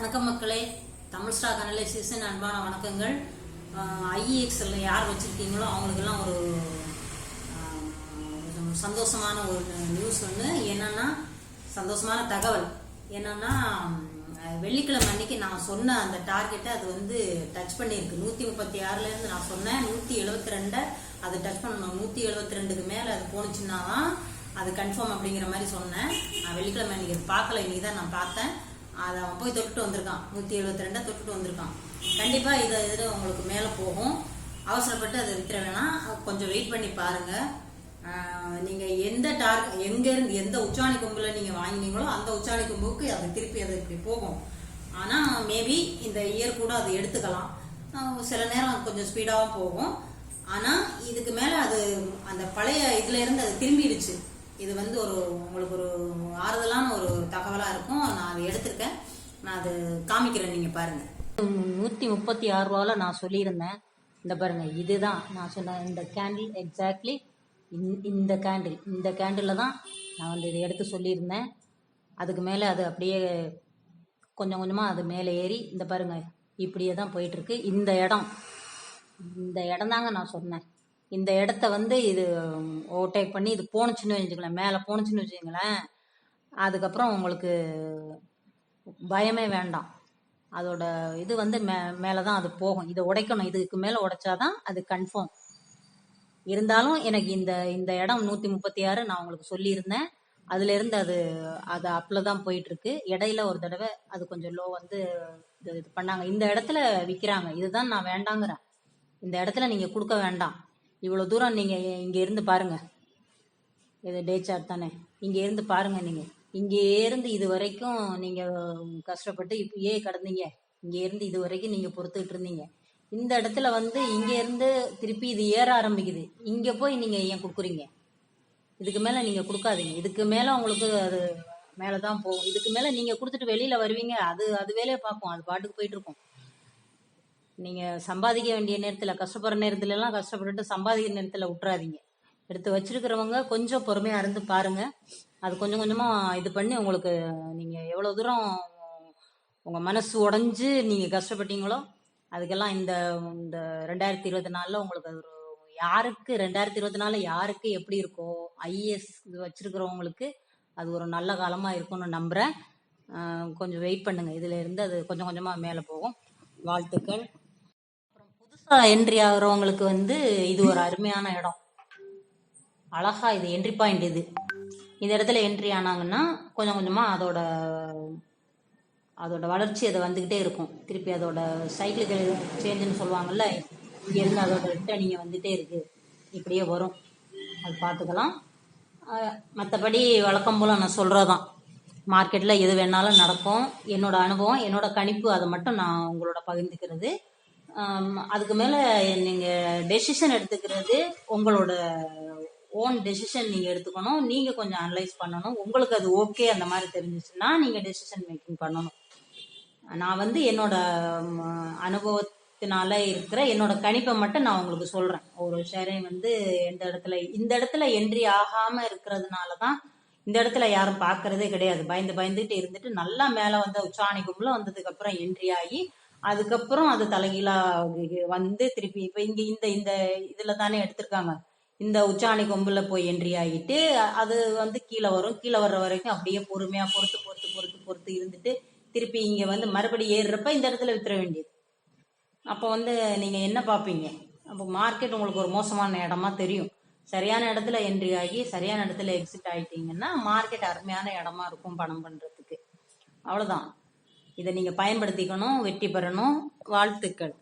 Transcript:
வணக்கம் மக்களே, தமிழ் ஸ்டாக் அனலைசிஸின் அன்பான வணக்கங்கள். ஐஇஎக்ஸ்ல யார் வச்சிருக்கீங்களோ அவங்களுக்கெல்லாம் ஒரு சந்தோஷமான ஒரு நியூஸ் ஒன்று என்னன்னா, சந்தோஷமான தகவல் என்னன்னா, வெள்ளிக்கிழமை அன்னைக்கு நான் சொன்ன அந்த டார்கெட்டை அது வந்து டச் பண்ணியிருக்கு. 136லேருந்து நான் சொன்னேன் 172 அது டச் பண்ணணும். 172க்கு மேலே அது போணுச்சுன்னா அது கன்ஃபார்ம் அப்படிங்கிற மாதிரி சொன்னேன். நான் வெள்ளிக்கிழமை அன்னைக்கு அது பார்க்கல, இன்னைக்கு தான் நான் பார்த்தேன். அதை அவன் போய் தொட்டுட்டு வந்திருக்கான். 172 தொட்டுட்டு வந்திருக்கான். கண்டிப்பாக இதில் உங்களுக்கு மேலே போகும். அவசரப்பட்டு அதை வித்துற வேணாம், கொஞ்சம் வெயிட் பண்ணி பாருங்க. நீங்கள் எந்த எங்கேருந்து எந்த உச்சாணி கொம்பில் நீங்கள் வாங்கினீங்களோ அந்த உச்சாணி கொம்புக்கு அது திருப்பி அது இப்படி போகும். ஆனால் மேபி இந்த இயர் கூட அதை எடுத்துக்கலாம். சில நேரம் கொஞ்சம் ஸ்பீடாகவும் போகும். ஆனால் இதுக்கு மேலே அது அந்த பழைய இதுல இருந்து அது திரும்பிடுச்சு. இது வந்து உங்களுக்கு ஒரு ஆறுதலான ஒரு தகவலாக இருக்கும். நான் அதை எடுத்திருக்கேன், நான் அது காமிக்கிறேன், நீங்கள் பாருங்கள். 136 ரூபாவில் நான் சொல்லியிருந்தேன். இந்த பாருங்கள், இதுதான் நான் சொன்ன இந்த கேண்டில். எக்ஸாக்ட்லி இந்த கேண்டில் தான் நான் வந்து இதை எடுத்து சொல்லியிருந்தேன். அதுக்கு மேலே அது அப்படியே கொஞ்சம் கொஞ்சமாக அது மேலே ஏறி இந்த பாருங்கள் இப்படியே தான் போயிட்டுருக்கு. இந்த இடம் தாங்க நான் சொன்னேன். இந்த இடத்த வந்து இது ஓவர்டேக் பண்ணி இது போணுச்சுன்னு வச்சுக்கலாம், மேலே போணுச்சுன்னு வச்சுங்களேன், அதுக்கப்புறம் உங்களுக்கு பயமே வேண்டாம். அதோட இது வந்து மேலே தான் அது போகும். இதை உடைக்கணும், இதுக்கு மேலே உடைச்சாதான் அது கன்ஃபார்ம். இருந்தாலும் எனக்கு இந்த இடம் 136 நான் உங்களுக்கு சொல்லியிருந்தேன். அதுலேருந்து அது அப்பில் தான் போயிட்டுருக்கு. இடையில ஒரு தடவை அது கொஞ்சம் லோ வந்து இது பண்ணாங்க. இந்த இடத்துல விற்கிறாங்க. இதுதான் நான் வேண்டாங்கிறேன். இந்த இடத்துல நீங்கள் கொடுக்க வேண்டாம். இவ்வளோ தூரம் நீங்கள் இங்கே இருந்து பாருங்கள், இது டே சார்ட் தானே, இங்கே இருந்து பாருங்கள். நீங்கள் இங்கே இருந்து இது வரைக்கும் நீங்கள் கஷ்டப்பட்டு இப்படியே கடந்தீங்க. இங்கே இருந்து இது வரைக்கும் நீங்கள் பொறுத்துக்கிட்டு இருந்தீங்க. இந்த இடத்துல வந்து இங்கே இருந்து திருப்பி இது ஏற ஆரம்பிக்குது. இங்கே போய் நீங்கள் ஏன் கொடுக்குறீங்க? இதுக்கு மேலே நீங்கள் கொடுக்காதீங்க. இதுக்கு மேலே உங்களுக்கு அது மேலே தான் போகும். இதுக்கு மேலே நீங்கள் கொடுத்துட்டு வெளியில் வருவீங்க, அது வேலையை பார்ப்போம், அது பாட்டுக்கு போயிட்டு இருக்கும். நீங்கள் சம்பாதிக்க வேண்டிய நேரத்தில், கஷ்டப்படுற நேரத்துலலாம் கஷ்டப்பட்டுட்டு சம்பாதிக்கிற நேரத்தில் விட்டுறாதீங்க. எடுத்து வச்சிருக்கிறவங்க கொஞ்சம் பொறுமையாக இருந்து பாருங்கள். அது கொஞ்சம் கொஞ்சமாக இது பண்ணி உங்களுக்கு நீங்கள் எவ்வளோ தூரம் உங்கள் மனசு உடஞ்சி நீங்கள் கஷ்டப்பட்டீங்களோ அதுக்கெல்லாம் இந்த 2024 உங்களுக்கு அது யாருக்கு 2024 யாருக்கு எப்படி இருக்கோ, ஐஏஎஸ் இது வச்சிருக்கிறவங்களுக்கு அது ஒரு நல்ல காலமாக இருக்கும்னு நம்புகிறேன். கொஞ்சம் வெயிட் பண்ணுங்கள். இதில் இருந்து அது கொஞ்சம் கொஞ்சமாக மேலே போகும். வாழ்த்துக்கள். அப்புறம் புதுசாக என்ட்ரி ஆகிறவங்களுக்கு வந்து இது ஒரு அருமையான இடம். அழகா இது என்ட்ரி பாயிண்ட். இந்த இடத்துல என்ட்ரி ஆனாங்கன்னா கொஞ்சம் கொஞ்சமாக அதோட வளர்ச்சி அதை வந்துக்கிட்டே இருக்கும். திருப்பி அதோட சைக்கிளுக்கு சேஞ்சுன்னு சொல்லுவாங்கள்ல, இங்கேருந்து அதோட ரிட்டர்னிங் வந்துகிட்டே இருக்குது, இப்படியே வரும். அது பார்த்துக்கலாம். மற்றபடி வழக்கம் போல் நான் சொல்கிறதான், மார்க்கெட்டில் எது வேணாலும் நடக்கும். என்னோட அனுபவம், என்னோட கணிப்பு, அதை மட்டும் நான் உங்களோட பகிர்ந்துக்கிறது. அதுக்கு மேலே நீங்கள் டெசிஷன் எடுத்துக்கிறது உங்களோட ஓன் டெசிஷன் நீங்கள் எடுத்துக்கணும். நீங்கள் கொஞ்சம் அனலைஸ் பண்ணணும். உங்களுக்கு அது ஓகே அந்த மாதிரி தெரிஞ்சிச்சுன்னா நீங்கள் டெசிஷன் மேக்கிங் பண்ணணும். நான் வந்து என்னோட அனுபவத்தினால இருக்கிற என்னோட கணிப்பை மட்டும் நான் உங்களுக்கு சொல்கிறேன். ஒரு ஷேரையும் வந்து இந்த இடத்துல என்ட்ரி ஆகாமல் இருக்கிறதுனால தான் இந்த இடத்துல யாரும் பார்க்கறதே கிடையாது. பயந்துட்டு இருந்துட்டு நல்லா மேலே வந்த உச்சாணிக்குள்ள வந்ததுக்கப்புறம் என்ட்ரி ஆகி அதுக்கப்புறம் அது தலைகீழாக வந்து திருப்பி இப்போ இந்த இதில் தானே எடுத்திருக்காங்க. இந்த உச்சாணி கொம்புல போய் என்ட்ரி ஆகிட்டு அது வந்து கீழே வரும். கீழே வர்ற வரைக்கும் அப்படியே பொறுமையாக பொறுத்து இருந்துட்டு திருப்பி இங்கே வந்து மறுபடியும் ஏறுறப்ப இந்த இடத்துல வித்துற வேண்டியது. அப்போ வந்து நீங்கள் என்ன பார்ப்பீங்க? அப்போ மார்க்கெட் உங்களுக்கு ஒரு மோசமான இடமா தெரியும். சரியான இடத்துல என்ட்ரி ஆகி சரியான இடத்துல எக்ஸிட் ஆகிட்டீங்கன்னா மார்க்கெட் அருமையான இடமா இருக்கும் பணம் பண்ணுறதுக்கு. அவ்வளோதான். இதை நீங்கள் பயன்படுத்திக்கணும், வெற்றி பெறணும். வாழ்த்துக்கள்.